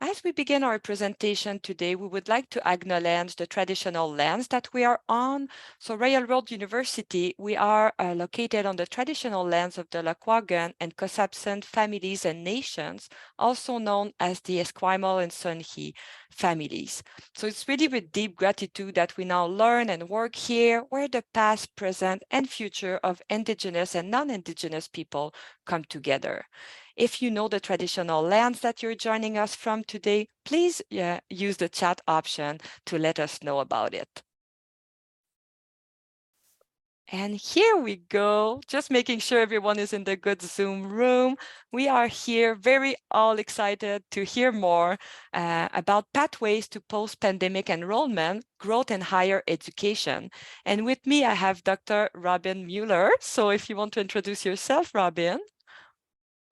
As we begin our presentation today, we would like to acknowledge the traditional lands that we are on. So Railroad University, we are located on the traditional lands of the Lekwungen and Cosapsan families and nations, also known as the Esquimalt and Songhe families. So it's really with deep gratitude that we now learn and work here, where the past, present, and future of Indigenous and non-Indigenous people come together. If you know the traditional lands that you're joining us from today, please use the chat option to let us know about it. And here we go, just making sure everyone is in the good Zoom room. We are here very all excited to hear more about pathways to post-pandemic enrollment, growth in higher education. And with me, I have Dr. Robin Mueller. So if you want to introduce yourself, Robin.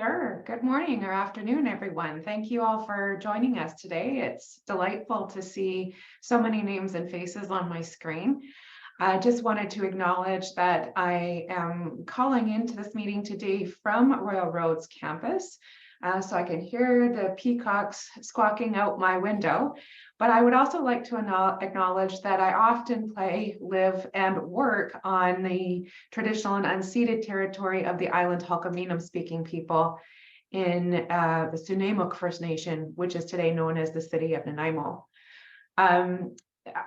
Sure. Good morning or afternoon, everyone. Thank you all for joining us today. It's delightful to see so many names and faces on my screen. I just wanted to acknowledge that I am calling into this meeting today from Royal Roads campus, so I can hear the peacocks squawking out my window. But I would also like to acknowledge that I often play, live, and work on the traditional and unceded territory of the island Halkominum speaking people in the Sunamuk First Nation, which is today known as the city of Nanaimo.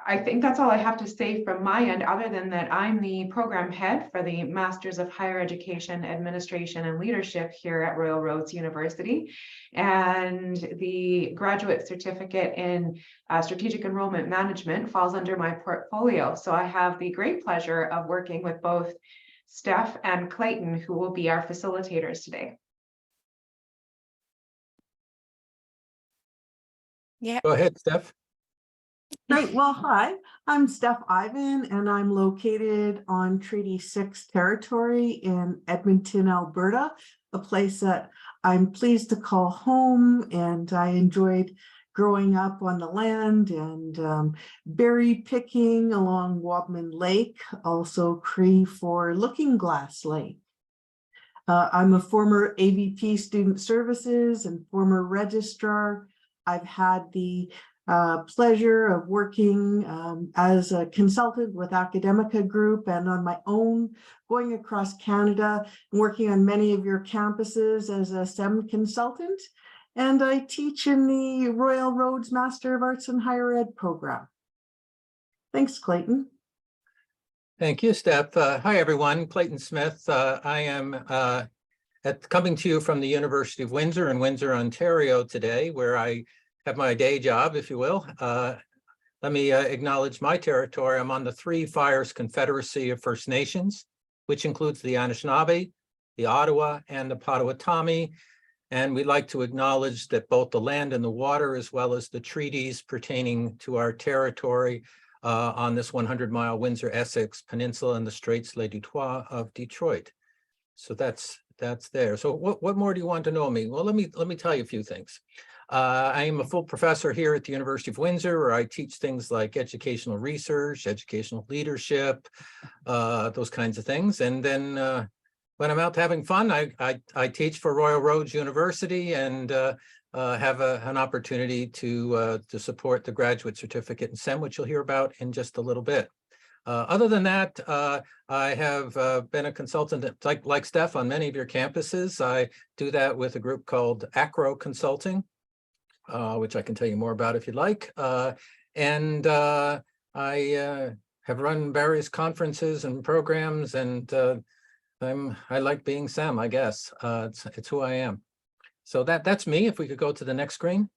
I think that's all I have to say from my end, other than that I'm the program head for the Masters of Higher Education, Administration, and Leadership here at Royal Roads University. And the graduate certificate in Strategic Enrollment Management falls under my portfolio. So I have the great pleasure of working with both Steph and Clayton, who will be our facilitators today. Yeah. Go ahead, Steph. Great. Well, hi, I'm Steph Ivan, and I'm located on Treaty 6 territory in Edmonton, Alberta, a place that I'm pleased to call home, and I enjoyed growing up on the land and berry picking along Wabman Lake, also Cree for Looking Glass Lake. I'm a former AVP Student Services and former registrar. I've had the pleasure of working as a consultant with Academica Group and on my own, going across Canada and working on many of your campuses as a STEM consultant. And I teach in the Royal Roads Master of Arts in Higher Ed program. Thanks, Clayton. Thank you, Steph. Hi, everyone. Clayton Smith. I am coming to you from the University of Windsor in Windsor, Ontario today, where I have my day job, if you will. Let me acknowledge my territory. I'm on the Three Fires Confederacy of First Nations, which includes the Anishinaabe, the Ottawa, and the Potawatomi. And we'd like to acknowledge that both the land and the water, as well as the treaties pertaining to our territory on this 100-mile Windsor-Essex Peninsula and the Straits Les Deux of Detroit. So that's there. So what more do you want to know me? Well, let me tell you a few things. I am a full professor here at the University of Windsor, where I teach things like educational research, educational leadership, those kinds of things. And then when I'm out having fun, I teach for Royal Roads University and have an opportunity to support the graduate certificate in STEM, which you'll hear about in just a little bit. Other than that, I have been a consultant like Steph on many of your campuses. I do that with a group called Acro Consulting, which I can tell you more about if you'd like. And I have run various conferences and programs, and I like being Sam, I guess. It's who I am. So that's me. If we could go to the next screen.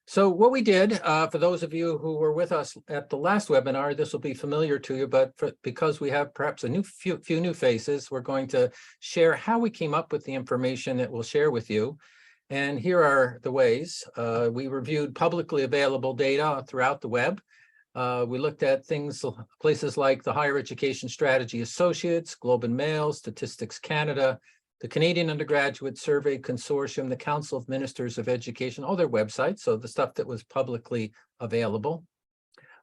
So what we did, for those of you who were with us at the last webinar, this will be familiar to you, but because we have perhaps a few new faces, we're going to share how we came up with the information that we'll share with you. And here are the ways. We reviewed publicly available data throughout the web. We looked at places like the Higher Education Strategy Associates, Globe and Mail, Statistics Canada, the Canadian Undergraduate Survey Consortium, the Council of Ministers of Education, all their websites, so the stuff that was publicly available.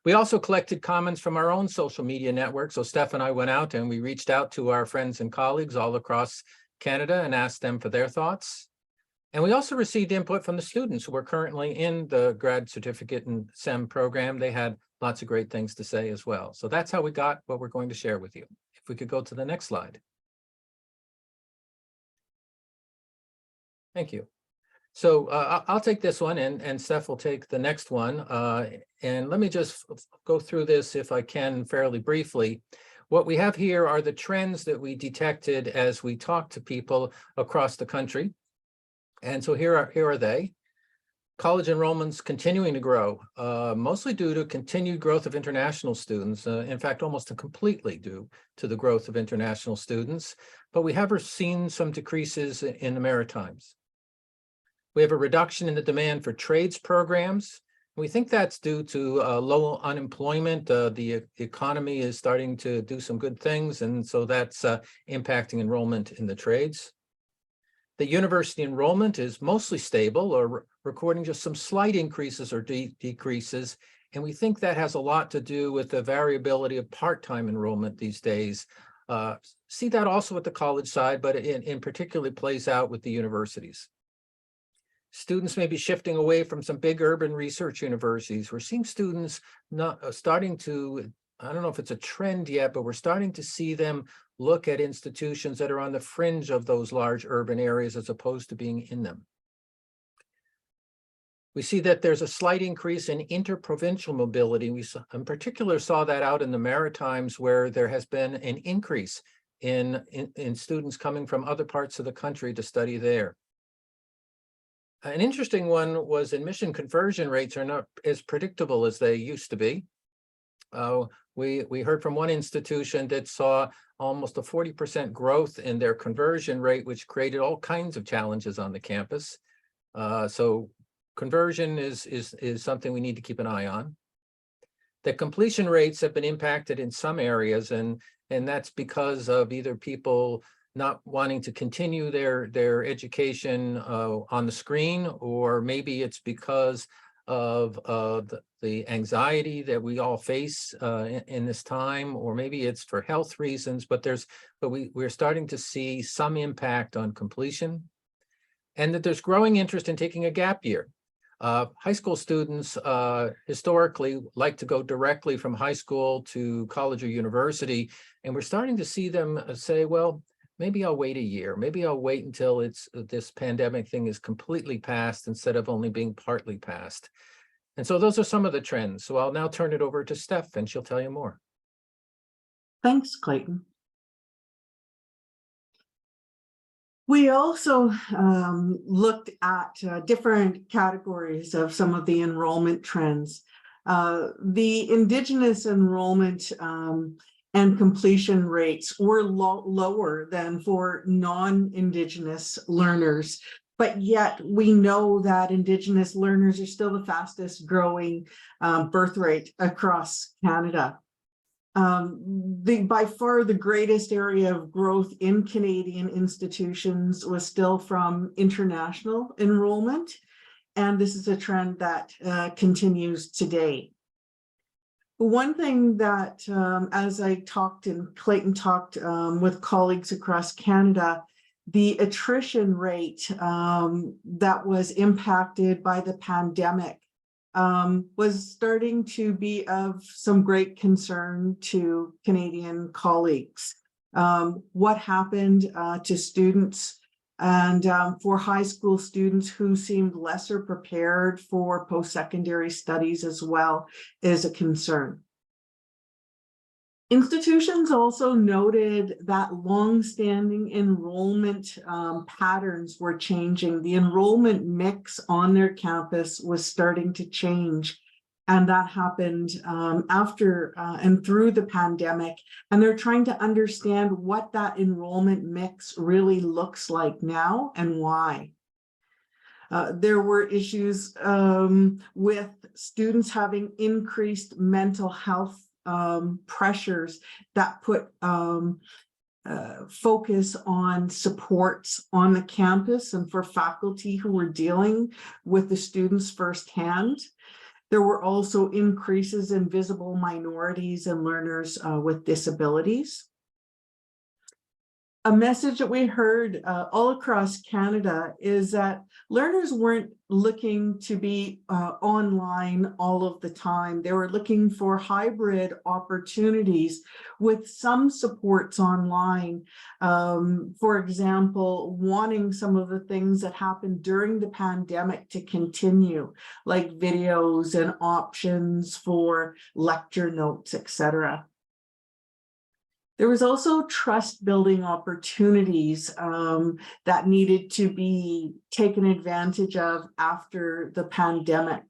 We also collected comments from our own social media network. So Steph and I went out and we reached out to our friends and colleagues all across Canada and asked them for their thoughts. And we also received input from the students who were currently in the grad certificate and SEM program. They had lots of great things to say as well. So that's how we got what we're going to share with you. If we could go to the next slide. Thank you. So I'll take this one and Steph will take the next one. And let me just go through this if I can fairly briefly. What we have here are the trends that we detected as we talked to people across the country. And so here are they. College enrollments continuing to grow, mostly due to continued growth of international students. In fact, almost completely due to the growth of international students. But we have seen some decreases in the Maritimes. We have a reduction in the demand for trades programs. We think that's due to low unemployment. The economy is starting to do some good things, and so that's impacting enrollment in the trades. The university enrollment is mostly stable or recording just some slight increases or decreases. And we think that has a lot to do with the variability of part-time enrollment these days. See that also at the college side, but in particular plays out with the universities. Students may be shifting away from some big urban research universities. We're seeing students not starting to, I don't know if it's a trend yet, but we're starting to see them look at institutions that are on the fringe of those large urban areas as opposed to being in them. We see that there's a slight increase in interprovincial mobility. We in particular saw that out in the Maritimes, where there has been an increase in students coming from other parts of the country to study there. An interesting one was admission conversion rates are not as predictable as they used to be. We heard from one institution that saw almost a 40% growth in their conversion rate, which created all kinds of challenges on the campus. So conversion is something we need to keep an eye on. The completion rates have been impacted in some areas, and that's because of either people not wanting to continue their education on the screen, or maybe it's because of the anxiety that we all face in this time, or maybe it's for health reasons, but we're starting to see some impact on completion, and that there's growing interest in taking a gap year. High school students historically like to go directly from high school to college or university, and we're starting to see them say, well, maybe I'll wait a year. Maybe I'll wait until this pandemic thing is completely past instead of only being partly past. And so those are some of the trends. So I'll now turn it over to Steph and she'll tell you more. Thanks, Clayton. We also looked at different categories of some of the enrollment trends. The Indigenous enrollment and completion rates were lower than for non-Indigenous learners, but yet we know that Indigenous learners are still the fastest growing birth rate across Canada. By far the greatest area of growth in Canadian institutions was still from international enrollment, and this is a trend that continues today. One thing that, as I talked and Clayton talked with colleagues across Canada, the attrition rate that was impacted by the pandemic was starting to be of some great concern to Canadian colleagues. What happened to students, and for high school students who seemed lesser prepared for post-secondary studies as well, is a concern. Institutions also noted that long-standing enrollment patterns were changing. The enrollment mix on their campus was starting to change, and that happened after and through the pandemic. And they're trying to understand what that enrollment mix really looks like now and why. There were issues with students having increased mental health pressures that put focus on supports on the campus and for faculty who were dealing with the students firsthand. There were also increases in visible minorities and learners with disabilities. a message that we heard all across Canada is that learners weren't looking to be online all of the time. They were looking for hybrid opportunities with some supports online. For example, wanting some of the things that happened during the pandemic to continue, like videos and options for lecture notes, etc. There was also trust building opportunities that needed to be taken advantage of after the pandemic.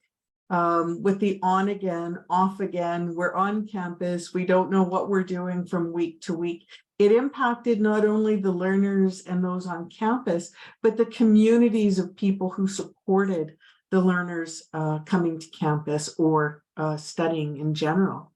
With the on again, off again, we're on campus, we don't know what we're doing from week to week. It impacted not only the learners and those on campus, but the communities of people who supported the learners coming to campus or studying in general.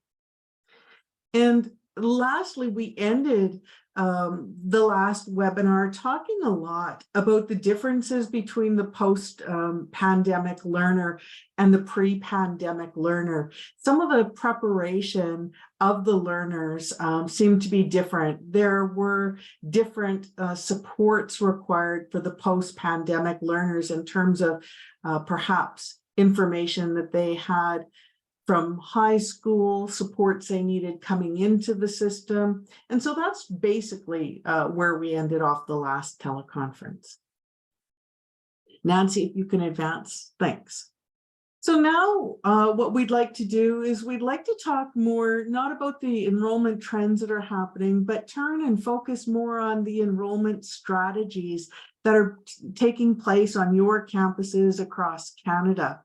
And lastly, we ended the last webinar talking a lot about the differences between the post-pandemic learner and the pre-pandemic learner. Some of the preparation of the learners seemed to be different. There were different supports required for the post-pandemic learners in terms of perhaps information that they had from high school, supports they needed coming into the system. And so that's basically where we ended off the last teleconference. Nancy, if you can advance, thanks. So now what we'd like to do is we'd like to talk more, not about the enrollment trends that are happening, but turn and focus more on the enrollment strategies that are taking place on your campuses across Canada.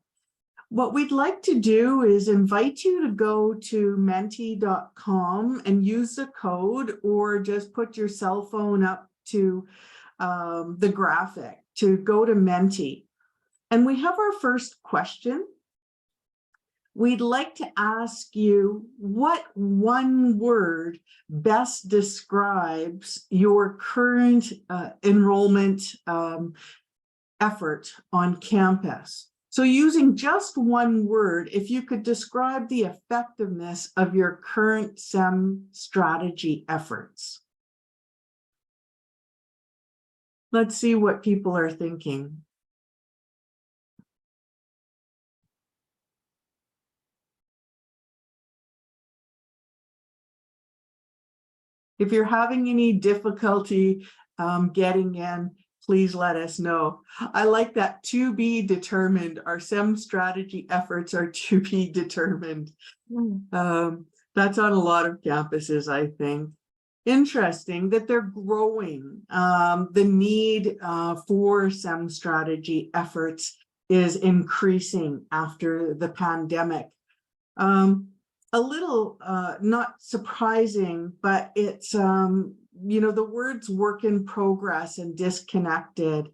What we'd like to do is invite you to go to menti.com and use the code, or just put your cell phone up to the graphic to go to Menti. And we have our first question. We'd like to ask you what one word best describes your current enrollment effort on campus. So using just one word, if you could describe the effectiveness of your current SEM strategy efforts. Let's see what people are thinking. If you're having any difficulty getting in, please let us know. I like that, to be determined. Our SEM strategy efforts are to be determined. That's on a lot of campuses, I think. Interesting that they're growing. The need for SEM strategy efforts is increasing after the pandemic. A little not surprising, but it's you know, the words work in progress and disconnected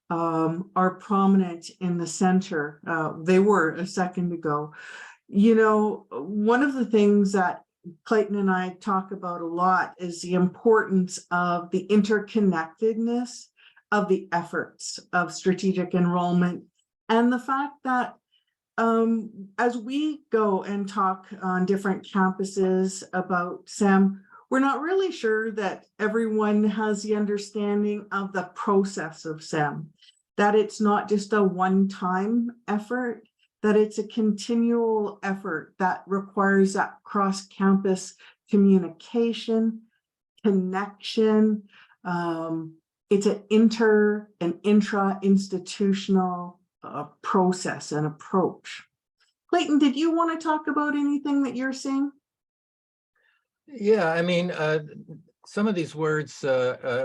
are prominent in the center. They were a second ago. You know, one of the things that Clayton and I talk about a lot is the importance of the interconnectedness of the efforts of strategic enrollment, and the fact that as we go and talk on different campuses about SEM, we're not really sure that everyone has the understanding of the process of SEM, that it's not just a one-time effort, that it's a continual effort that requires that cross-campus communication, connection. It's an inter and intra-institutional process and approach. Clayton, did you want to talk about anything that you're seeing? Yeah, I mean, some of these words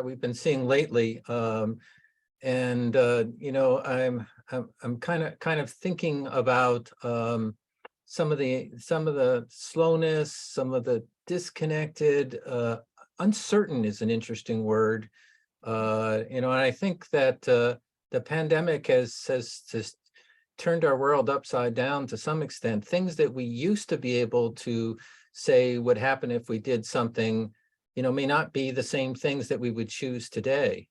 we've been seeing lately, and you know, I'm kind of thinking about some of the slowness, some of the disconnected. Uncertain is an interesting word, you know, and I think that the pandemic has just turned our world upside down to some extent. Things that we used to be able to say would happen if we did something, you know, may not be the same things that we would choose today.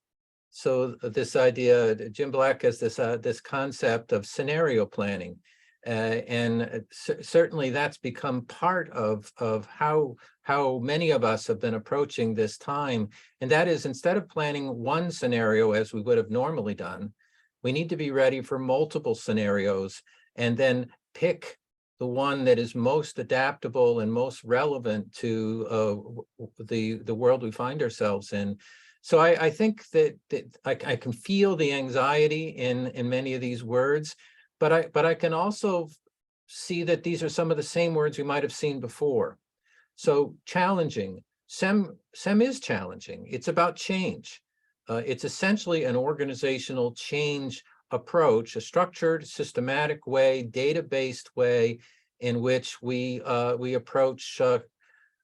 So this idea, Jim Black has this concept of scenario planning, Certainly that's become part of how many of us have been approaching this time. And that is, instead of planning one scenario as we would have normally done, we need to be ready for multiple scenarios and then pick the one that is most adaptable and most relevant to the world we find ourselves in. So I think that I can feel the anxiety in many of these words, but I can also see that these are some of the same words we might have seen before. So challenging, SEM is challenging. It's about change. It's essentially an organizational change approach, a structured, systematic way, data-based way in which we approach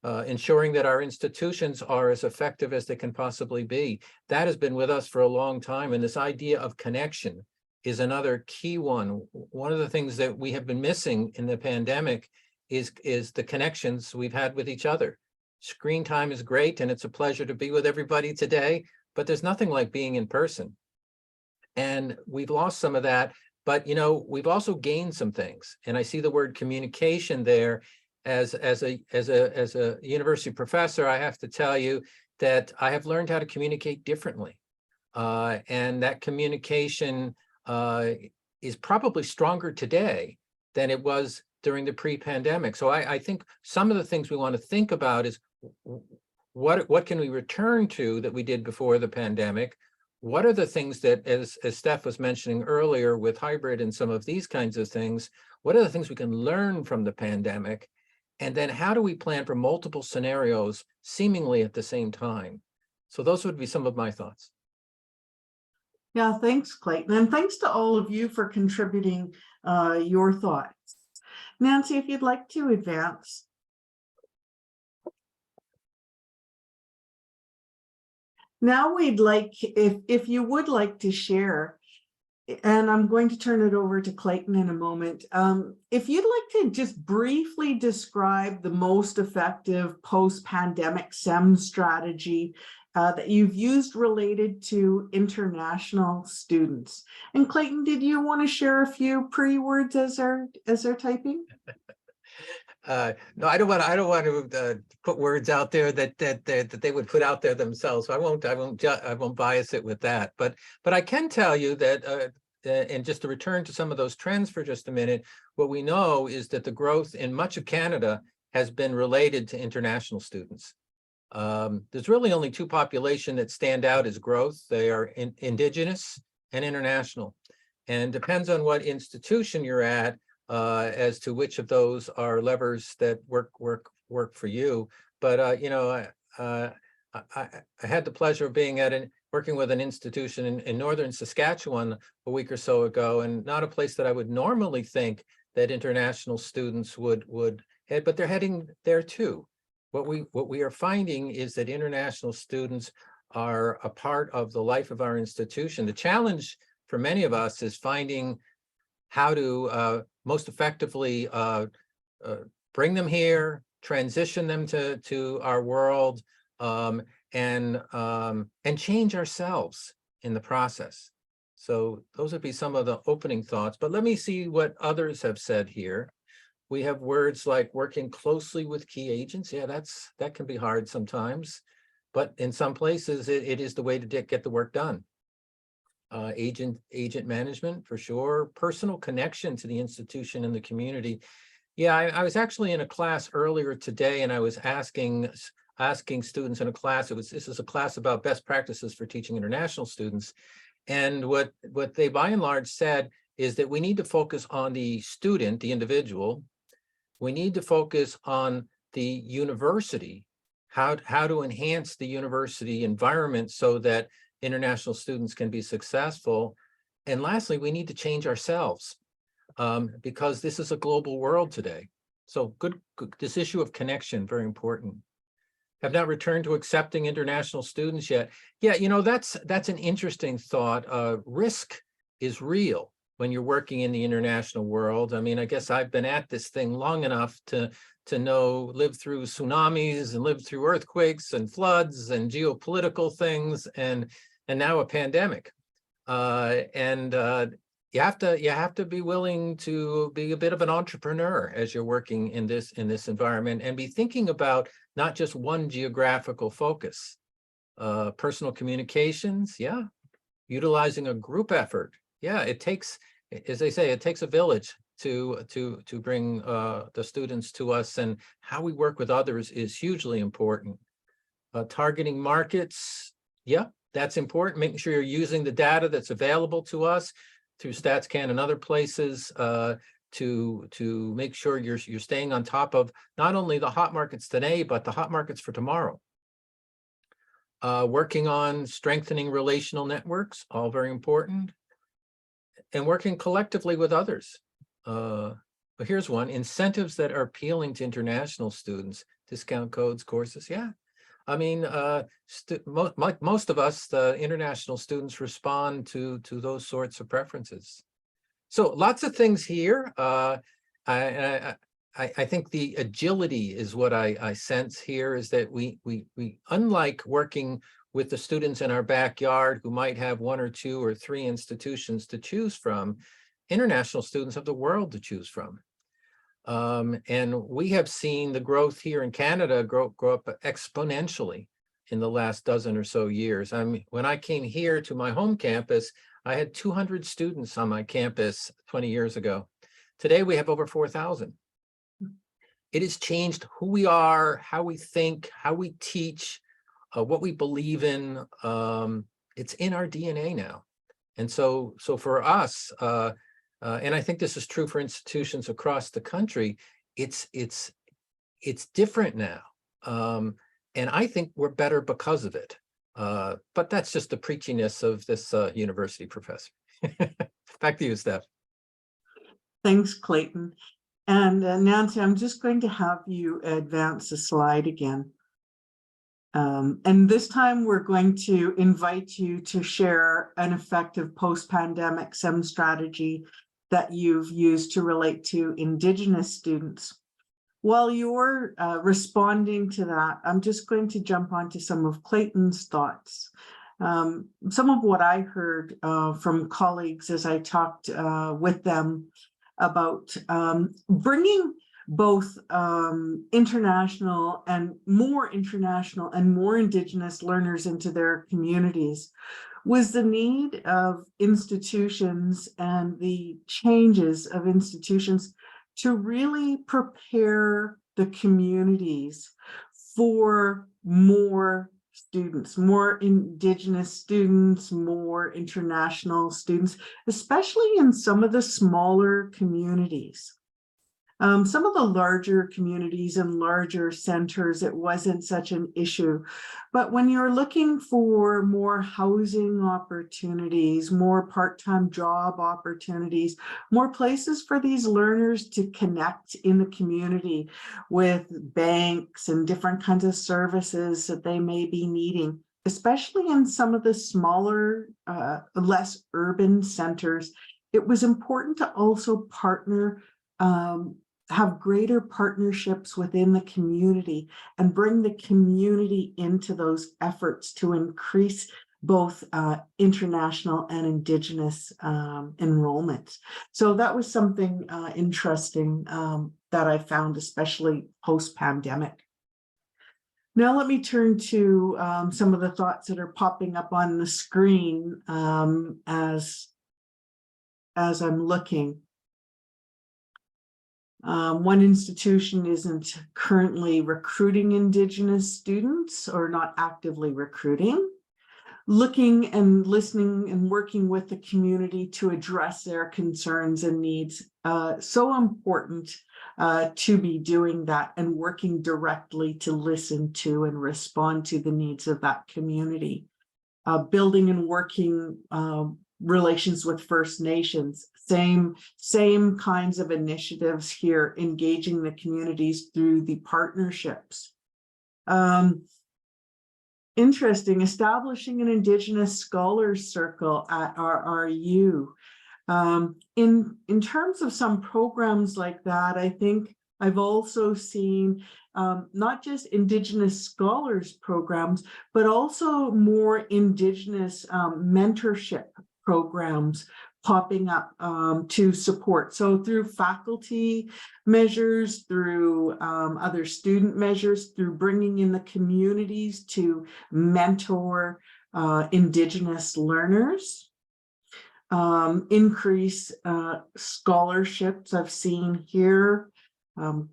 ensuring that our institutions are as effective as they can possibly be. That has been with us for a long time, and this idea of connection is another key one. One of the things that we have been missing in the pandemic is the connections we've had with each other. Screen time is great, and it's a pleasure to be with everybody today, but there's nothing like being in person. And we've lost some of that, but we've also gained some things. And I see the word communication there. As a university professor, I have to tell you that I have learned how to communicate differently. And that communication is probably stronger today than it was during the pre-pandemic. So I think some of the things we want to think about is what can we return to that we did before the pandemic? What are the things that, as Steph was mentioning earlier with hybrid and some of these kinds of things, what are the things we can learn from the pandemic? And then how do we plan for multiple scenarios seemingly at the same time? So those would be some of my thoughts. Yeah, thanks, Clayton. And thanks to all of you for contributing your thoughts. Nancy, if you'd like to advance. Now we'd like, if you would like to share, and I'm going to turn it over to Clayton in a moment. If you'd like to just briefly describe the most effective post-pandemic SEM strategy that you've used related to international students. And Clayton, did you want to share a few pre-words as they're typing? No, I don't want to put words out there that they would put out there themselves. So I won't bias it with that. But I can tell you that, and just to return to some of those trends for just a minute, what we know is that the growth in much of Canada has been related to international students. There's really only two populations that stand out as growth. They are Indigenous and international, and depends on what institution you're at as to which of those are levers that work for you. But I had the pleasure of being working with an institution in northern Saskatchewan a week or so ago, and not a place that I would normally think that international students would head, but they're heading there too. What we are finding is that international students are a part of the life of our institution. The challenge for many of us is finding how to most effectively bring them here, transition them to our world, and change ourselves in the process. So those would be some of the opening thoughts, but let me see what others have said here. We have words like working closely with key agents. Yeah, that can be hard sometimes, but in some places it is the way to get the work done. Agent management for sure. Personal connection to the institution and the community. Yeah, I was actually in a class earlier today, and I was asking students in a class. This is a class about best practices for teaching international students, and what they by and large said is that we need to focus on the student, the individual. We need to focus on the university, how to enhance the university environment so that international students can be successful. And lastly, we need to change ourselves because this is a global world today. So good, this issue of connection, very important. Have not returned to accepting international students yet. Yeah, that's an interesting thought. Risk is real when you're working in the international world. I mean, I guess I've been at this thing long enough to live through tsunamis and live through earthquakes and floods and geopolitical things and now a pandemic. you have to be willing to be a bit of an entrepreneur as you're working in this environment, and be thinking about not just one geographical focus. Personal communications, yeah. Utilizing a group effort, yeah. It takes, as they say, it takes a village to bring the students to us, and how we work with others is hugely important. Targeting markets, yeah, that's important. Making sure you're using the data that's available to us through StatsCan and other places to make sure you're staying on top of not only the hot markets today, but the hot markets for tomorrow. Working on strengthening relational networks, all very important. And working collectively with others. But here's one: incentives that are appealing to international students, discount codes, courses, yeah. I mean, most of us, the international students, respond to those sorts of preferences. So lots of things here. I think the agility is what I sense here, is that we unlike working with the students in our backyard who might have 1 or 2 or 3 institutions to choose from, international students have the world to choose from. And we have seen the growth here in Canada grow up exponentially in the last dozen or so years. I mean, when I came here to my home campus, I had 200 students on my campus 20 years ago. Today, we have over 4,000. It has changed who we are, how we think, how we teach, what we believe in. It's in our DNA now. And so for us, and I think this is true for institutions across the country, it's different now. And I think we're better because of it. But that's just the preachiness of this university professor. Back to you, Steph. Thanks, Clayton. And Nancy, I'm just going to have you advance the slide again. And this time we're going to invite you to share an effective post-pandemic STEM strategy that you've used to relate to Indigenous students. While you're responding to that, I'm just going to jump onto some of Clayton's thoughts. Some of what I heard from colleagues as I talked with them about bringing both international and more Indigenous learners into their communities was the need of institutions and the changes of institutions to really prepare the communities for more students, more Indigenous students, more international students, especially in some of the smaller communities. Some of the larger communities and larger centers, it wasn't such an issue. But when you're looking for more housing opportunities, more part-time job opportunities, more places for these learners to connect in the community with banks and different kinds of services that they may be needing, especially in some of the smaller, less urban centers, it was important to also partner, have greater partnerships within the community and bring the community into those efforts to increase both international and Indigenous enrollment. So that was something interesting that I found, especially post-pandemic. Now let me turn to some of the thoughts that are popping up on the screen as I'm looking. One institution isn't currently recruiting Indigenous students or not actively recruiting. Looking and listening and working with the community to address their concerns and needs. So important to be doing that and working directly to listen to and respond to the needs of that community. Building and working relations with First Nations, same kinds of initiatives here, engaging the communities through the partnerships. Interesting, establishing an Indigenous Scholars Circle at RRU. In terms of some programs like that, I think I've also seen not just Indigenous scholars programs, but also more Indigenous mentorship programs popping up to support. So through faculty measures, through other student measures, through bringing in the communities to mentor Indigenous learners. Increase scholarships I've seen here,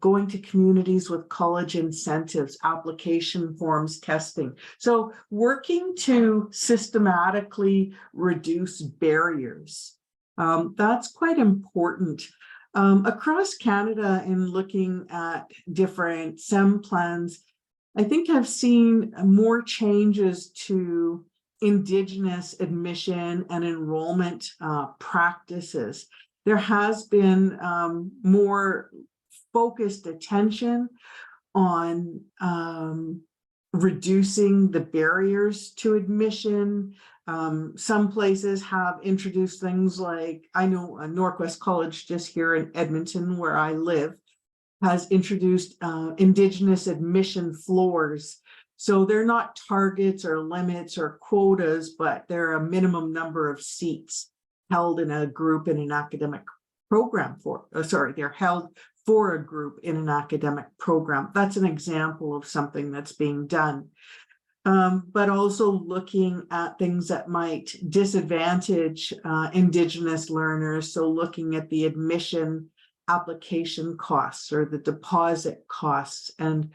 going to communities with college incentives, application forms, testing. So working to systematically reduce barriers. That's quite important. Across Canada, in looking at different SEM plans, I think I've seen more changes to Indigenous admission and enrollment practices. There has been more focused attention on reducing the barriers to admission. Some places have introduced things like, I know Northwest College just here in Edmonton, where I live, has introduced Indigenous admission floors. So they're not targets or limits or quotas, but they're a minimum number of seats held in a group in an academic program for, they're held for a group in an academic program. That's an example of something that's being done. But also looking at things that might disadvantage Indigenous learners. So looking at the admission application costs or the deposit costs and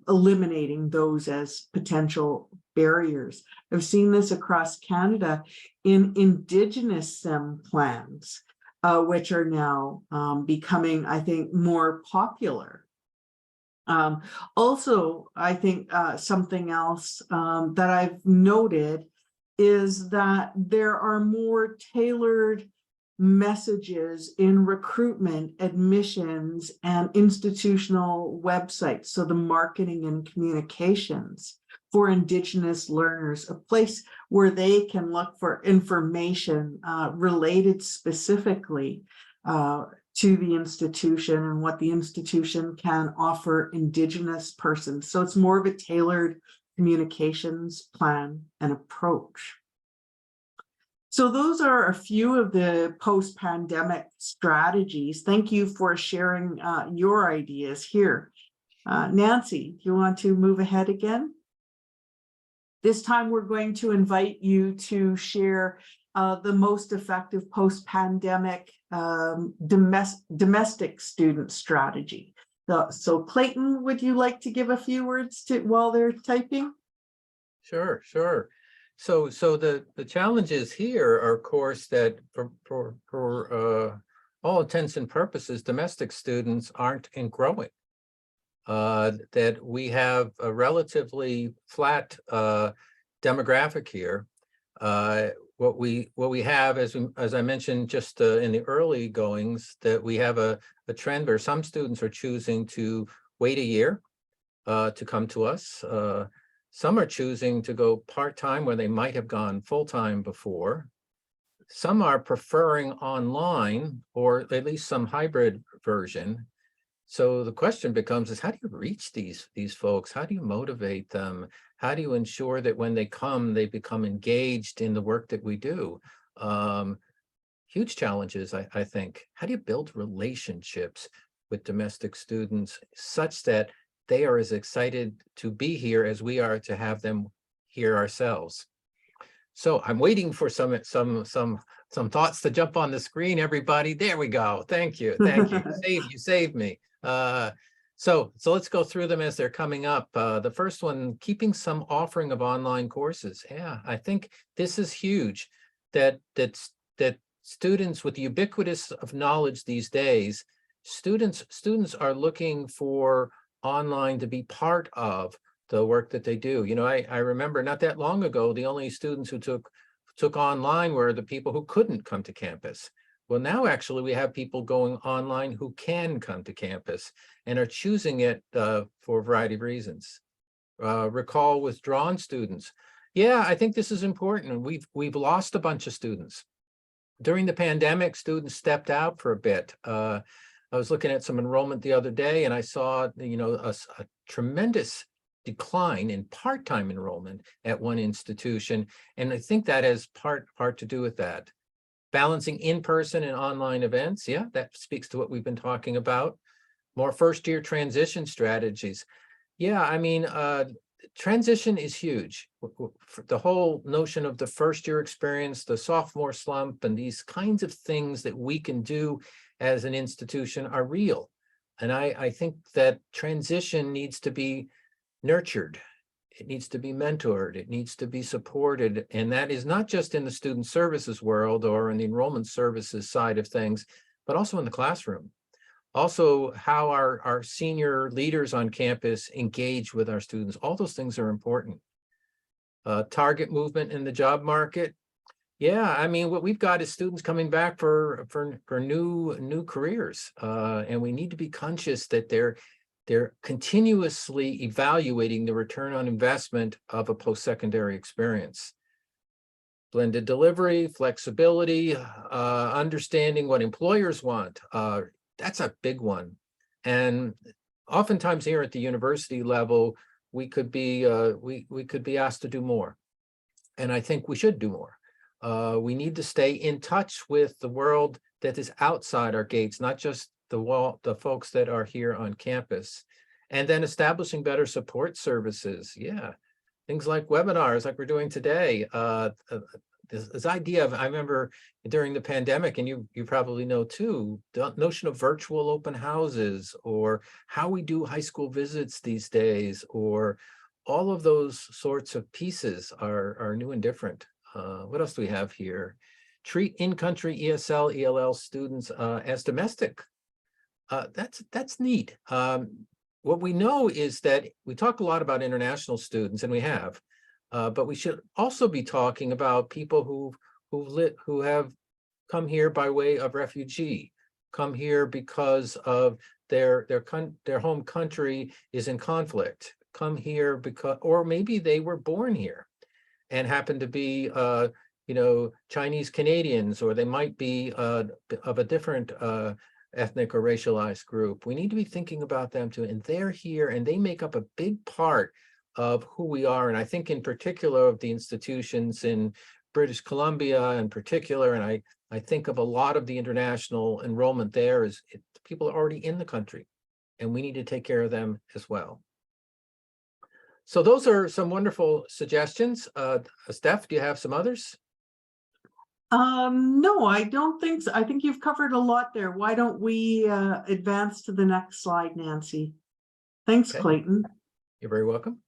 eliminating those as potential barriers. I've seen this across Canada in Indigenous SEM plans, which are now becoming, I think, more popular. Also, I think something else that I've noted is that there are more tailored messages in recruitment, admissions, and institutional websites. So the marketing and communications for Indigenous learners, a place where they can look for information related specifically to the institution and what the institution can offer Indigenous persons. So it's more of a tailored communications plan and approach. So those are a few of the post-pandemic strategies. Thank you for sharing your ideas here. Nancy, do you want to move ahead again? This time we're going to invite you to share the most effective post-pandemic domestic student strategy. So Clayton, would you like to give a few words to while they're typing? Sure. So the challenges here are, of course, that for all intents and purposes, domestic students aren't growing. That we have a relatively flat demographic here. What we have, as I mentioned just in the early goings, that we have a trend where some students are choosing to wait a year to come to us. Some are choosing to go part-time where they might have gone full-time before. Some are preferring online or at least some hybrid version. So the question becomes is, how do you reach these folks? How do you motivate them? How do you ensure that when they come, they become engaged in the work that we do? Huge challenges, I think. How do you build relationships with domestic students such that they are as excited to be here as we are to have them here ourselves? So I'm waiting for some thoughts to jump on the screen, everybody. There we go. Thank you. You saved me. So let's go through them as they're coming up. The first one, keeping some offering of online courses. Yeah, I think this is huge. That students, with the ubiquitous of knowledge these days, students are looking for online to be part of the work that they do. You know, I remember not that long ago, the only students who took online were the people who couldn't come to campus. Well, now actually we have people going online who can come to campus and are choosing it for a variety of reasons. Recall withdrawn students. Yeah, I think this is important. We've lost a bunch of students. During the pandemic, students stepped out for a bit. I was looking at some enrollment the other day and I saw, you know, a tremendous decline in part-time enrollment at one institution. And I think that has part to do with that. Balancing in-person and online events. Yeah, that speaks to what we've been talking about. More first-year transition strategies. Yeah, I mean, transition is huge. The whole notion of the first-year experience, the sophomore slump, and these kinds of things that we can do as an institution are real. And I think that transition needs to be nurtured. It needs to be mentored. It needs to be supported. And that is not just in the student services world or in the enrollment services side of things, but also in the classroom. Also, how our senior leaders on campus engage with our students. All those things are important. Target movement in the job market. Yeah, I mean, what we've got is students coming back for new careers, and we need to be conscious that they're continuously evaluating the return on investment of a post-secondary experience. Blended delivery, flexibility, understanding what employers want. That's a big one. And oftentimes here at the university level, we could be asked to do more. And I think we should do more. We need to stay in touch with the world that is outside our gates, not just the folks that are here on campus. And then establishing better support services. Yeah, things like webinars like we're doing today. This idea of, I remember during the pandemic, and you probably know too, the notion of virtual open houses, or how we do high school visits these days, or all of those sorts of pieces are new and different. What else do we have here? Treat in-country ESL, ELL students as domestic. That's neat. What we know is that we talk a lot about international students, and we have, but we should also be talking about people who have come here by way of refugee, come here because of their home country is in conflict, come here because, or maybe they were born here and happen to be Chinese Canadians, or they might be of a different ethnic or racialized group. We need to be thinking about them too, and they're here and they make up a big part of who we are. And I think in particular of the institutions in British Columbia in particular, and I think of a lot of the international enrollment there is people are already in the country, and we need to take care of them as well. So those are some wonderful suggestions. Steph, do you have some others? No, I don't think so. I think you've covered a lot there. Why don't we advance to the next slide, Nancy? Thanks, Okay. Clayton. You're very welcome.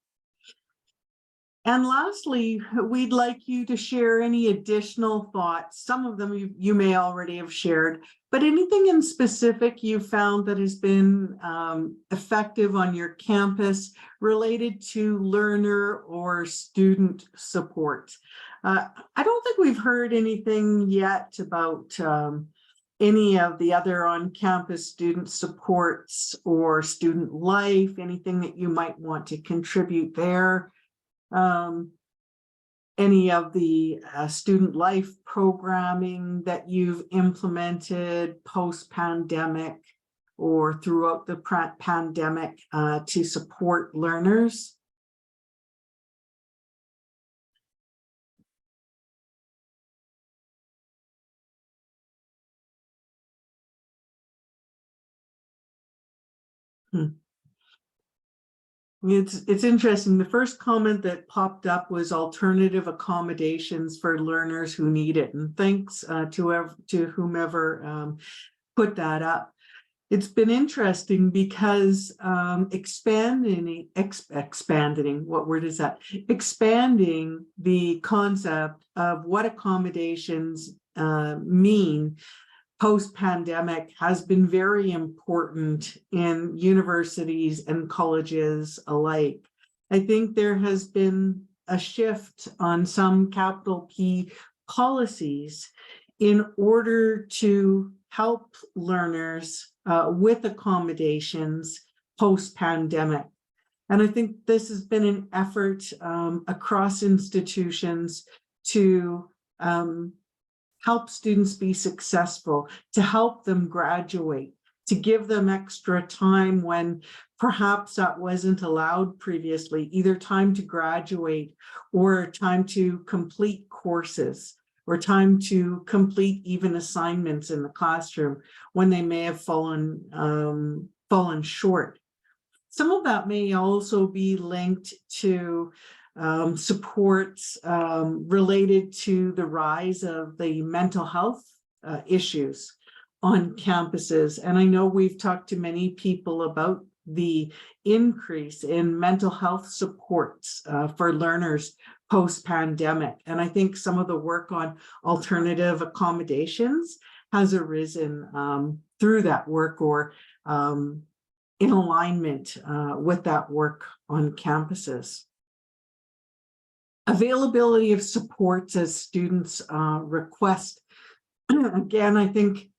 And lastly, we'd like you to share any additional thoughts. Some of them you may already have shared, but anything in specific you found that has been effective on your campus related to learner or student support. I don't think we've heard anything yet about any of the other on-campus student supports or student life, anything that you might want to contribute there. Any of the student life programming that you've implemented post-pandemic or throughout the pandemic to support learners? It's interesting. The first comment that popped up was alternative accommodations for learners who need it. And thanks to whomever put that up. It's been interesting because expanding the concept of what accommodations mean post-pandemic has been very important in universities and colleges alike. I think there has been a shift on some capital P policies in order to help learners with accommodations post-pandemic. And I think this has been an effort across institutions to help students be successful, to help them graduate, to give them extra time when perhaps that wasn't allowed previously, either time to graduate or time to complete courses or time to complete even assignments in the classroom when they may have fallen short. Some of that may also be linked to supports related to the rise of the mental health issues on campuses. And I know we've talked to many people about the increase in mental health supports for learners post-pandemic. And I think some of the work on alternative accommodations has arisen through that work or in alignment with that work on campuses. Availability of supports as students request. Again, I think,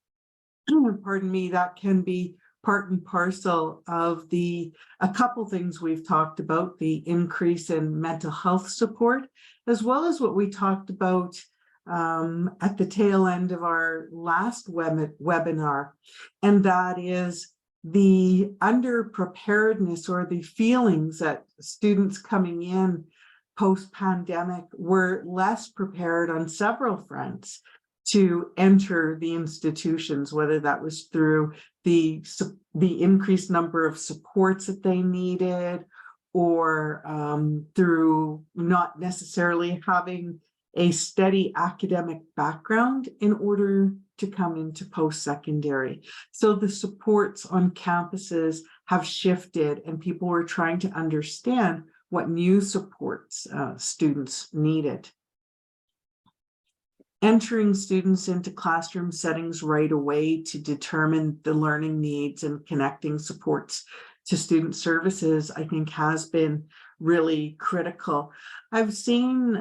pardon me, that can be part and parcel of a couple things we've talked about, the increase in mental health support, as well as what we talked about at the tail end of our last webinar, and that is the underpreparedness or the feelings that students coming in post-pandemic were less prepared on several fronts to enter the institutions, whether that was through the increased number of supports that they needed, or through not necessarily having a steady academic background in order to come into post-secondary. So the supports on campuses have shifted, and people were trying to understand what new supports students needed. Entering students into classroom settings right away to determine the learning needs and connecting supports to student services, I think, has been really critical. I've seen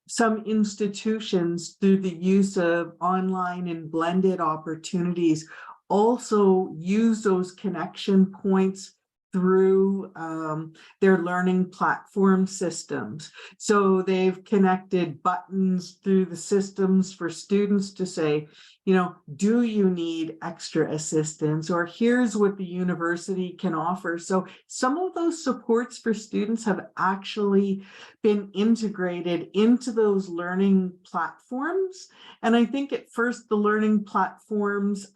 some institutions, through the use of online and blended opportunities, also use those connection points through their learning platform systems. So they've connected buttons through the systems for students to say, you know, do you need extra assistance, or here's what the university can offer. So some of those supports for students have actually been integrated into those learning platforms. And I think at first the learning platforms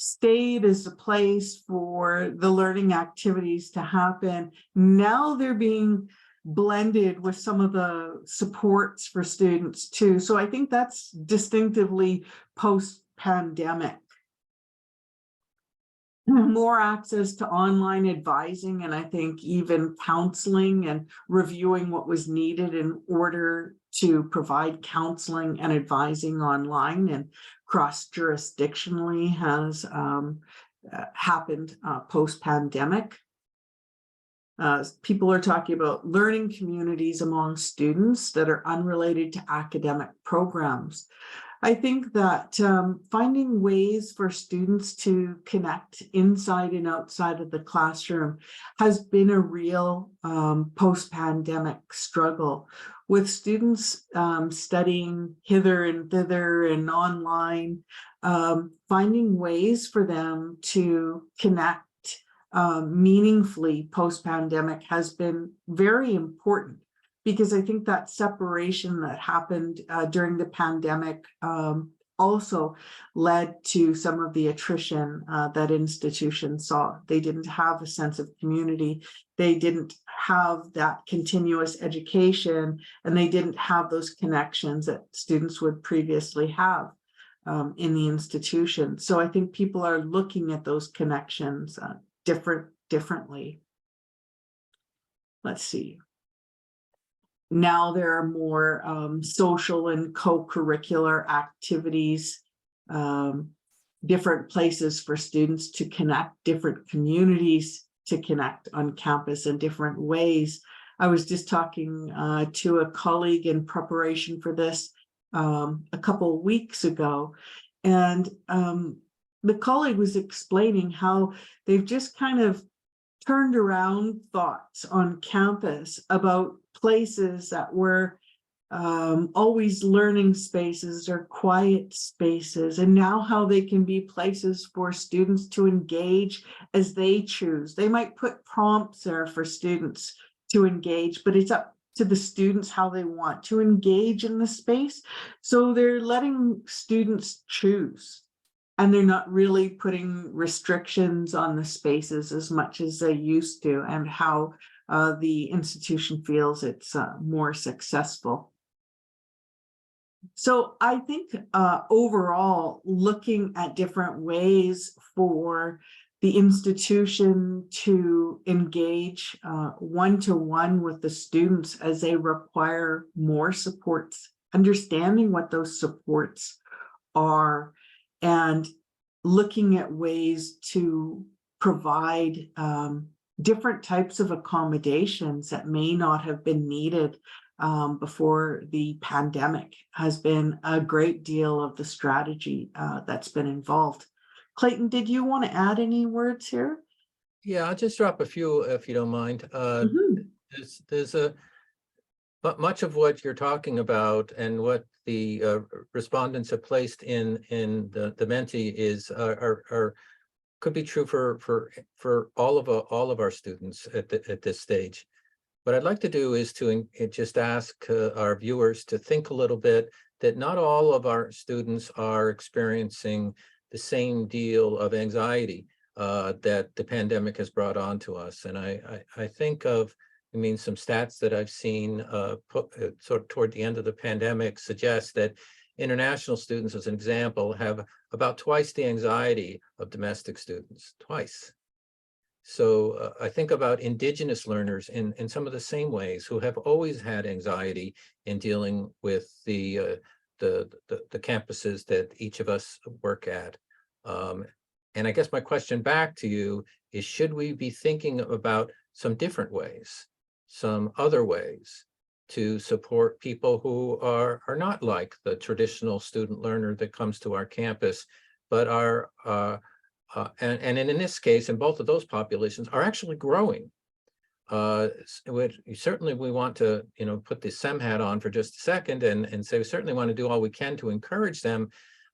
stayed as a place for the learning activities to happen. Now they're being blended with some of the supports for students too. So I think that's distinctively post-pandemic. More access to online advising, and I think even counseling and reviewing what was needed in order to provide counseling and advising online and cross-jurisdictionally has happened post-pandemic. People are talking about learning communities among students that are unrelated to academic programs. I think that finding ways for students to connect inside and outside of the classroom has been a real post-pandemic struggle, with students studying hither and thither and online, finding ways for them to connect meaningfully post-pandemic has been very important. Because I think that separation that happened during the pandemic also led to some of the attrition that institutions saw. They didn't have a sense of community. They didn't have that continuous education, and they didn't have those connections that students would previously have in the institution. So I think people are looking at those connections differently. Let's see. Now there are more social and co-curricular activities, different places for students to connect, different communities to connect on campus in different ways. I was just talking to a colleague in preparation for this a couple of weeks ago, and the colleague was explaining how they've just kind of turned around thoughts on campus about places that were always learning spaces or quiet spaces, and now how they can be places for students to engage as they choose. They might put prompts there for students to engage, but it's up to the students how they want to engage in the space. So they're letting students choose, and they're not really putting restrictions on the spaces as much as they used to, and how the institution feels it's more successful. So I think overall, looking at different ways for the institution to engage one-to-one with the students as they require more supports, understanding what those supports are, and looking at ways to provide different types of accommodations that may not have been needed before the pandemic has been a great deal of the strategy that's been involved. Clayton, did you want to add any words here? Yeah, I'll just drop a few if you don't mind. But much of what you're talking about and what the respondents have placed in the Menti is could be true for all of our students at this stage. What I'd like to do is to just ask our viewers to think a little bit that not all of our students are experiencing the same deal of anxiety that the pandemic has brought on to us. And I think of, some stats that I've seen sort of toward the end of the pandemic suggest that international students, as an example, have about twice the anxiety of domestic students, twice. So I think about Indigenous learners in some of the same ways, who have always had anxiety in dealing with the campuses that each of us work at. And I guess my question back to you is, should we be thinking about some different ways, some other ways to support people who are not like the traditional student learner that comes to our campus, but are and in this case, in both of those populations, are actually growing. Certainly we want to, put the SEM hat on for just a second and say we certainly want to do all we can to encourage them.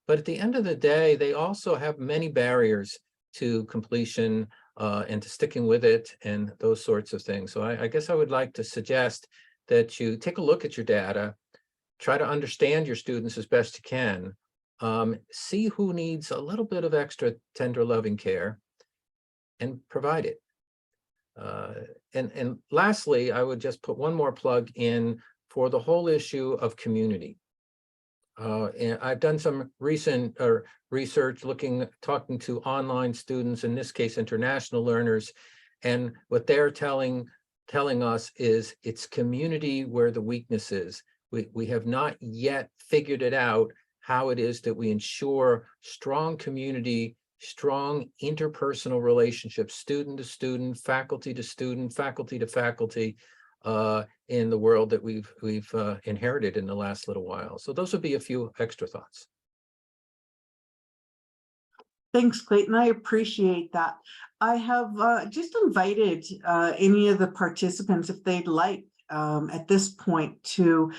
But at the end of the day, they also have many barriers to completion and to sticking with it and those sorts of things. So I guess I would like to suggest that you take a look at your data, try to understand your students as best you can, see who needs a little bit of extra tender loving care and provide it. And lastly, I would just put one more plug in for the whole issue of community. And I've done some recent research talking to online students, in this case, international learners, and what they're telling us is it's community where the weakness is. We have not yet figured it out, how it is that we ensure strong community, strong interpersonal relationships, student to student, faculty to student, faculty to faculty, in the world that we've inherited in the last little while. So those would be a few extra thoughts. Thanks, Clayton. I appreciate that. I have just invited any of the participants, if they'd like, at this point, to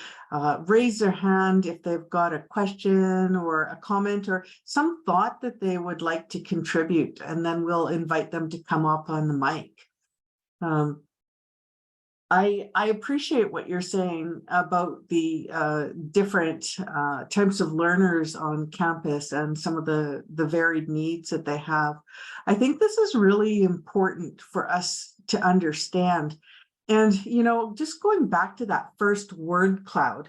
raise their hand if they've got a question or a comment or some thought that they would like to contribute, and then we'll invite them to come up on the mic. I appreciate what you're saying about the different types of learners on campus and some of the varied needs that they have. I think this is really important for us to understand. And, just going back to that first word cloud,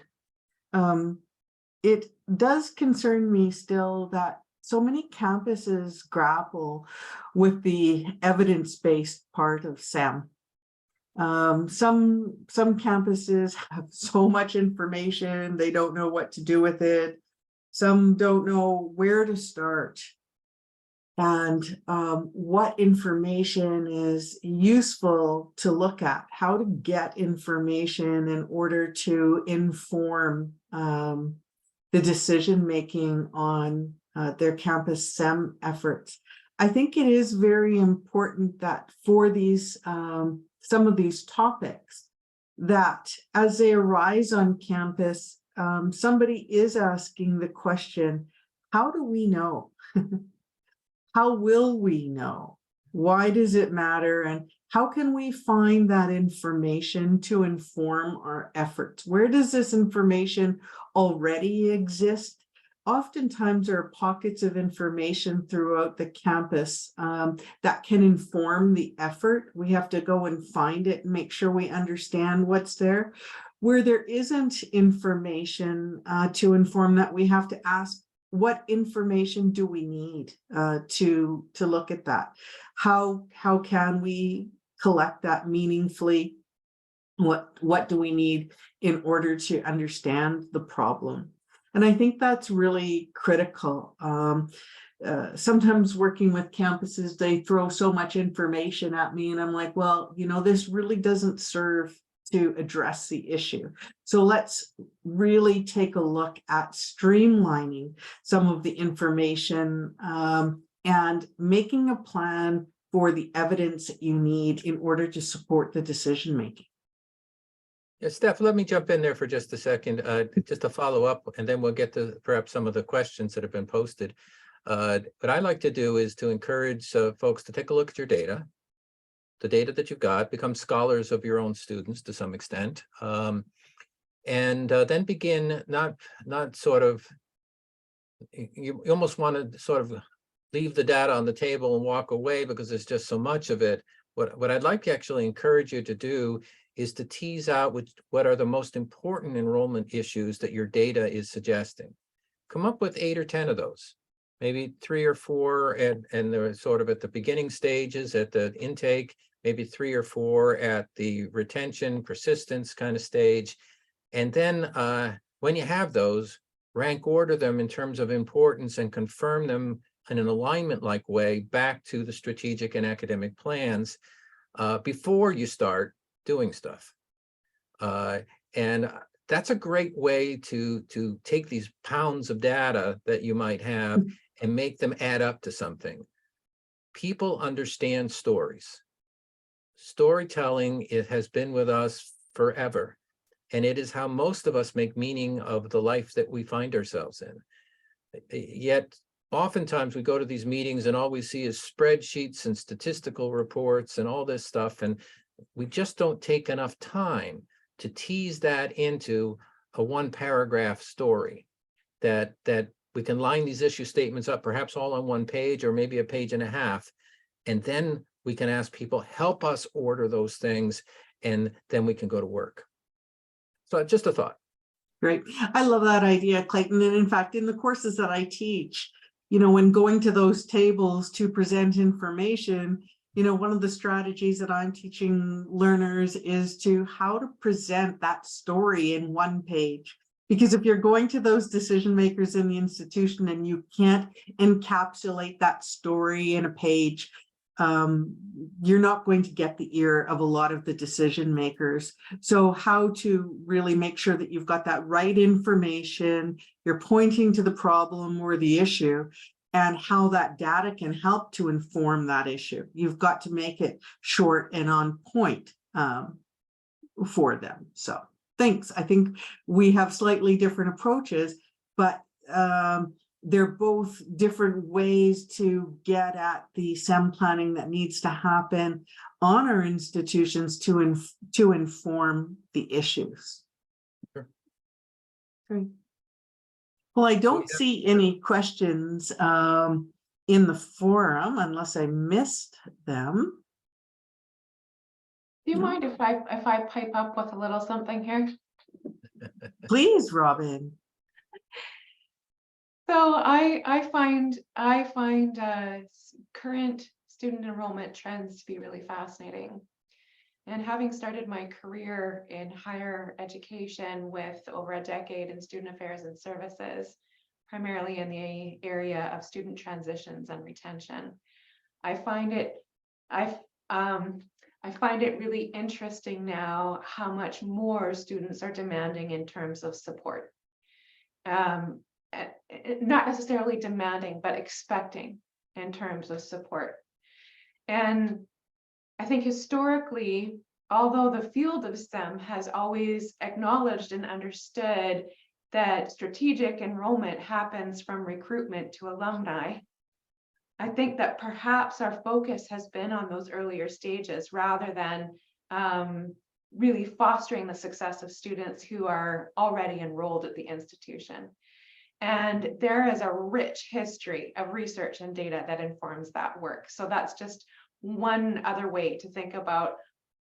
it does concern me still that so many campuses grapple with the evidence-based part of SEM. Some campuses have so much information, they don't know what to do with it. Some don't know where to start. And what information is useful to look at, how to get information in order to inform the decision-making on their campus SEM efforts. I think it is very important that for these some of these topics that as they arise on campus, somebody is asking the question, how do we know? How will we know? Why does it matter? And how can we find that information to inform our efforts? Where does this information already exist? Oftentimes there are pockets of information throughout the campus that can inform the effort. We have to go and find it and make sure we understand what's there. Where there isn't information to inform that, we have to ask, what information do we need to look at that? How can we collect that meaningfully? What do we need in order to understand the problem? And I think that's really critical. Sometimes working with campuses, they throw so much information at me and I'm like, well, you know, this really doesn't serve to address the issue. So let's really take a look at streamlining some of the information and making a plan for the evidence that you need in order to support the decision making. Yeah, Steph, let me jump in there for just a second, just to follow up, and then we'll get to perhaps some of the questions that have been posted. What I like to do is to encourage folks to take a look at your data, the data that you've got, become scholars of your own students to some extent, and then begin not sort of, you almost want to sort of leave the data on the table and walk away because there's just so much of it. What I'd like to actually encourage you to do is to tease out what are the most important enrollment issues that your data is suggesting. Come up with 8 or 10 of those, maybe 3 or 4, and they're sort of at the beginning stages, at the intake, maybe 3 or 4 at the retention, persistence kind of stage. And then when you have those, rank order them in terms of importance and confirm them in an alignment-like way back to the strategic and academic plans before you start doing stuff. And that's a great way to take these pounds of data that you might have and make them add up to something. People understand stories. Storytelling, it has been with us forever. And it is how most of us make meaning of the life that we find ourselves in. Yet, oftentimes we go to these meetings and all we see is spreadsheets and statistical reports and all this stuff. And we just don't take enough time to tease that into a 1-paragraph story that we can line these issue statements up, perhaps all on 1 page or maybe a page and a half. And then we can ask people, help us order those things, and then we can go to work. So just a thought. Great. I love that idea, Clayton. And in fact, in the courses that I teach, you know, when going to those tables to present information, you know, one of the strategies that I'm teaching learners is to how to present that story in 1 page. Because if you're going to those decision makers in the institution and you can't encapsulate that story in a page, you're not going to get the ear of a lot of the decision makers. So how to really make sure that you've got that right information, you're pointing to the problem or the issue, and how that data can help to inform that issue. You've got to make it short and on point for them. So thanks. I think we have slightly different approaches, but they're both different ways to get at the SEM planning that needs to happen on our institutions to inform the issues. Sure. Great. Well, I don't see any questions in the forum unless I missed them. Do you mind if I pipe up with a little something here? Please, Robin. So I find current student enrollment trends to be really fascinating. And having started my career in higher education with over a decade in student affairs and services, primarily in the area of student transitions and retention, I find it really interesting now how much more students are demanding in terms of support. Not necessarily demanding, but expecting in terms of support. And I think historically, although the field of STEM has always acknowledged and understood that strategic enrollment happens from recruitment to alumni, I think that perhaps our focus has been on those earlier stages rather than really fostering the success of students who are already enrolled at the institution. And there is a rich history of research and data that informs that work. So that's just one other way to think about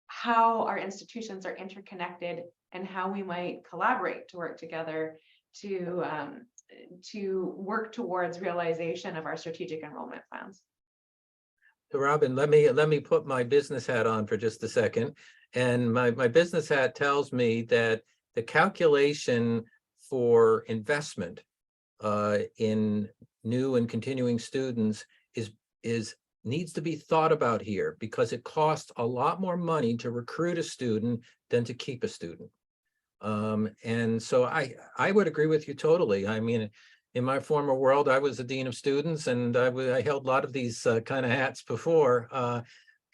how our institutions are interconnected and how we might collaborate to work together to work towards realization of our strategic enrollment plans. So Robin, let me put my business hat on for just a second. And my business hat tells me that the calculation for investment in new and continuing students needs to be thought about here, because it costs a lot more money to recruit a student than to keep a student. And so I would agree with you totally. I mean, in my former world, I was a dean of students, and I held a lot of these kind of hats before.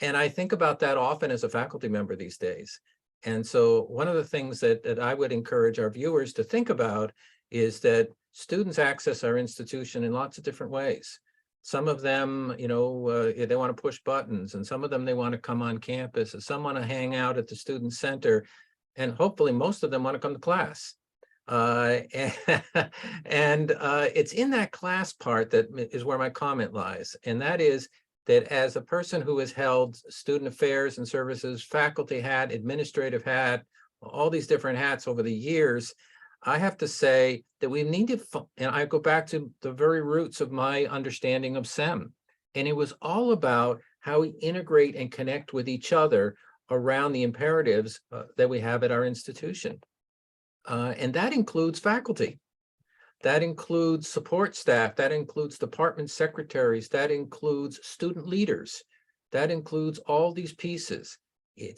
And I think about that often as a faculty member these days. And so one of the things that I would encourage our viewers to think about is that students access our institution in lots of different ways. Some of them, you know, they want to push buttons, and some of them, they want to come on campus, and some want to hang out at the student center. And hopefully most of them want to come to class. It's in that class part that is where my comment lies. And that is that as a person who has held student affairs and services, faculty hat, administrative hat, all these different hats over the years, I have to say that we need to, and I go back to the very roots of my understanding of SEM. And it was all about how we integrate and connect with each other around the imperatives that we have at our institution. And that includes faculty. That includes support staff. That includes department secretaries. That includes student leaders. That includes all these pieces. I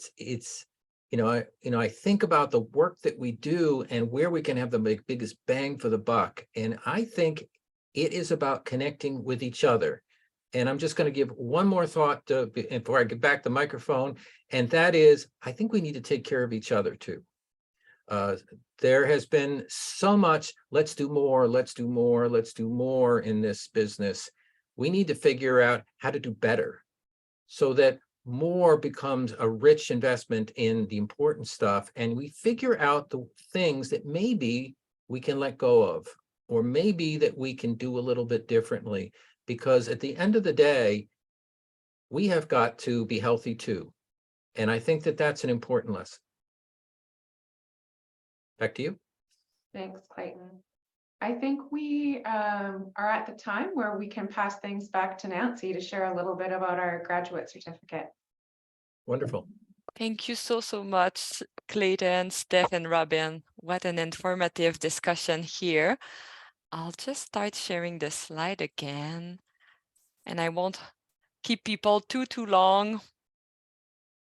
think about the work that we do and where we can have the biggest bang for the buck. And I think it is about connecting with each other. And I'm just going to give one more thought before I get back the microphone. And that is, I think we need to take care of each other too. There has been so much, let's do more, let's do more, let's do more in this business. We need to figure out how to do better so that more becomes a rich investment in the important stuff. And we figure out the things that maybe we can let go of, or maybe that we can do a little bit differently. Because at the end of the day, we have got to be healthy too. And I think that that's an important lesson. Back to you. Thanks, Clayton. I think we are at the time where we can pass things back to Nancy to share a little bit about our graduate certificate. Wonderful. Thank you so much, Clayton, Steph, and Robin. What an informative discussion here. I'll just start sharing the slide again, and I won't keep people too long.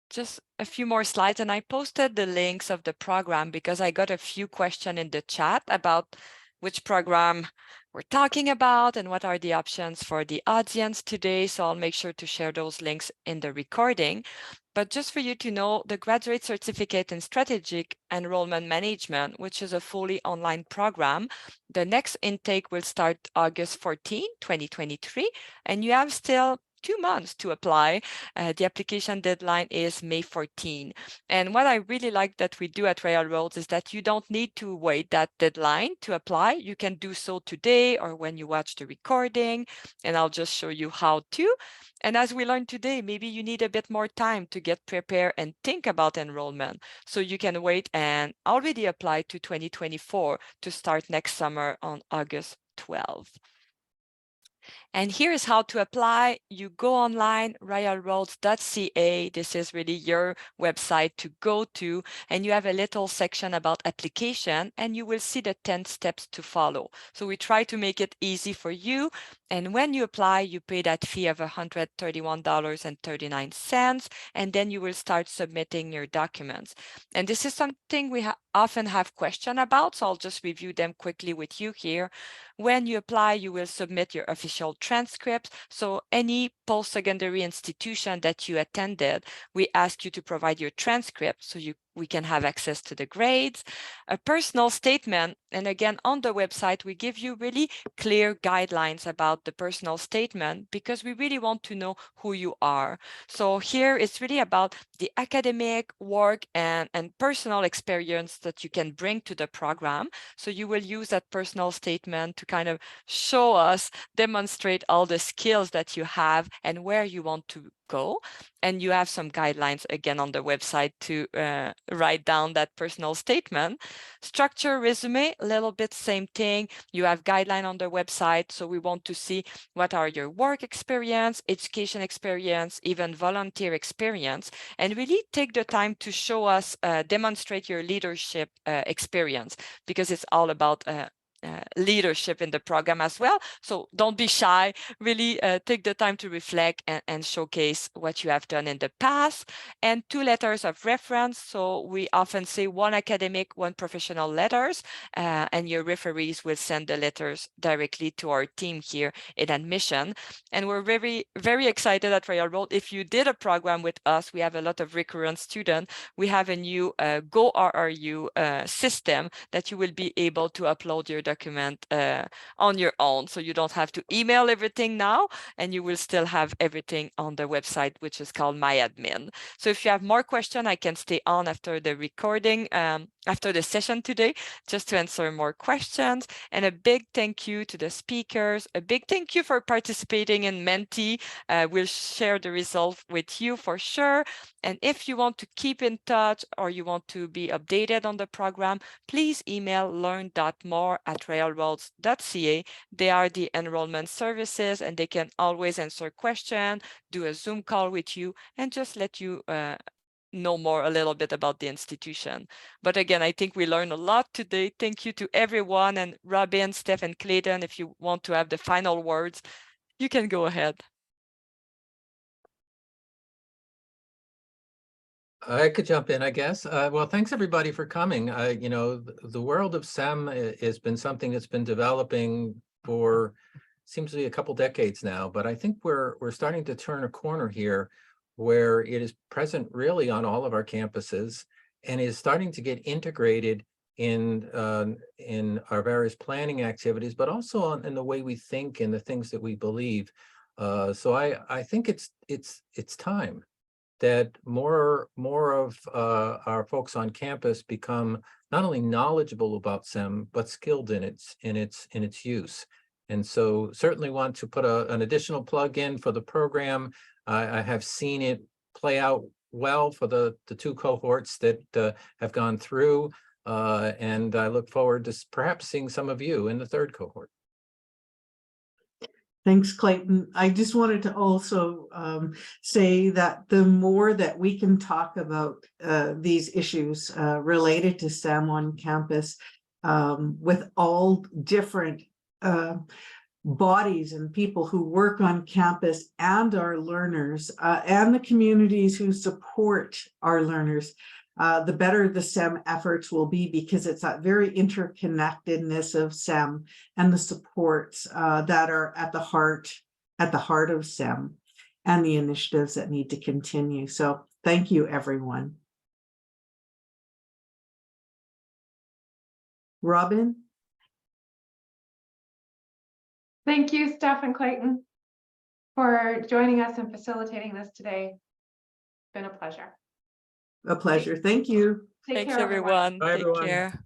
Just a few more slides, and I posted the links of the program because I got a few questions in the chat about which program we're talking about and what are the options for the audience today. So I'll make sure to share those links in the recording. But just for you to know, the Graduate Certificate in Strategic Enrollment Management, which is a fully online program, the next intake will start August 14, 2023, and you have still 2 months to apply. The application deadline is May 14. And what I really like that we do at Railroads is that you don't need to wait that deadline to apply. You can do so today or when you watch the recording, and I'll just show you how to. And as we learned today, maybe you need a bit more time to get prepared and think about enrollment. So you can wait and already apply to 2024 to start next summer on August 12. And here's how to apply. You go online, railroads.ca. This is really your website to go to, and you have a little section about application, and you will see the 10 steps to follow. So we try to make it easy for you. And when you apply, you pay that fee of $131.39, and then you will start submitting your documents. And this is something we often have questions about, so I'll just review them quickly with you here. When you apply, you will submit your official transcript. So any post-secondary institution that you attended, we ask you to provide your transcript so we can have access to the grades. A personal statement, and again, on the website, we give you really clear guidelines about the personal statement because we really want to know who you are. So here it's really about the academic work and personal experience that you can bring to the program. So you will use that personal statement to kind of show us, demonstrate all the skills that you have and where you want to go. And you have some guidelines again on the website to write down that personal statement. Structure resume, a little bit same thing. You have guideline on the website. So we want to see what are your work experience, education experience, even volunteer experience, and really take the time to show us, demonstrate your leadership experience, because it's all about leadership in the program as well. So don't be shy, really take the time to reflect and showcase what you have done in the past. And 2 letters of reference. So we often say 1 academic, 1 professional letters, and your referees will send the letters directly to our team here in admission. And we're very, very excited at Royal Road. If you did a program with us, we have a lot of recurrent students. We have a new Go RRU system that you will be able to upload your document on your own. So you don't have to email everything now, and you will still have everything on the website, which is called My Admin. So if you have more questions, I can stay on after the recording, after the session today, just to answer more questions. And a big thank you to the speakers. A big thank you for participating in Menti. We'll share the results with you for sure. And if you want to keep in touch or you want to be updated on the program, please email learn.more@royalroads.ca. They are the enrollment services, and they can always answer questions, do a Zoom call with you, and just let you know more a little bit about the institution. But again, I think we learned a lot today. Thank you to everyone. And Robin, Steph, and Clayton, if you want to have the final words, you can go ahead. I could jump in, I guess. Well, thanks everybody for coming. You know, the world of SEM has been something that's been developing for seems to be a couple decades now, but I think we're starting to turn a corner here where it is present really on all of our campuses and is starting to get integrated in our various planning activities, but also in the way we think and the things that we believe. So I think it's time that more of our folks on campus become not only knowledgeable about SEM, but skilled in its use. And so certainly want to put an additional plug in for the program. I have seen it play out well for the 2 cohorts that have gone through, and I look forward to perhaps seeing some of you in the 3rd cohort. Thanks, Clayton. I just wanted to also say that the more that we can talk about these issues related to SEM on campus with all different bodies and people who work on campus and our learners and the communities who support our learners, the better the SEM efforts will be, because it's that very interconnectedness of SEM and the supports that are at the heart of SEM and the initiatives that need to continue. So thank you, everyone. Robin? Thank you, Steph and Clayton, for joining us and facilitating this today. It's been a pleasure. A pleasure. Thank you. Take Thanks, care, everyone. Bye, Take everyone. care.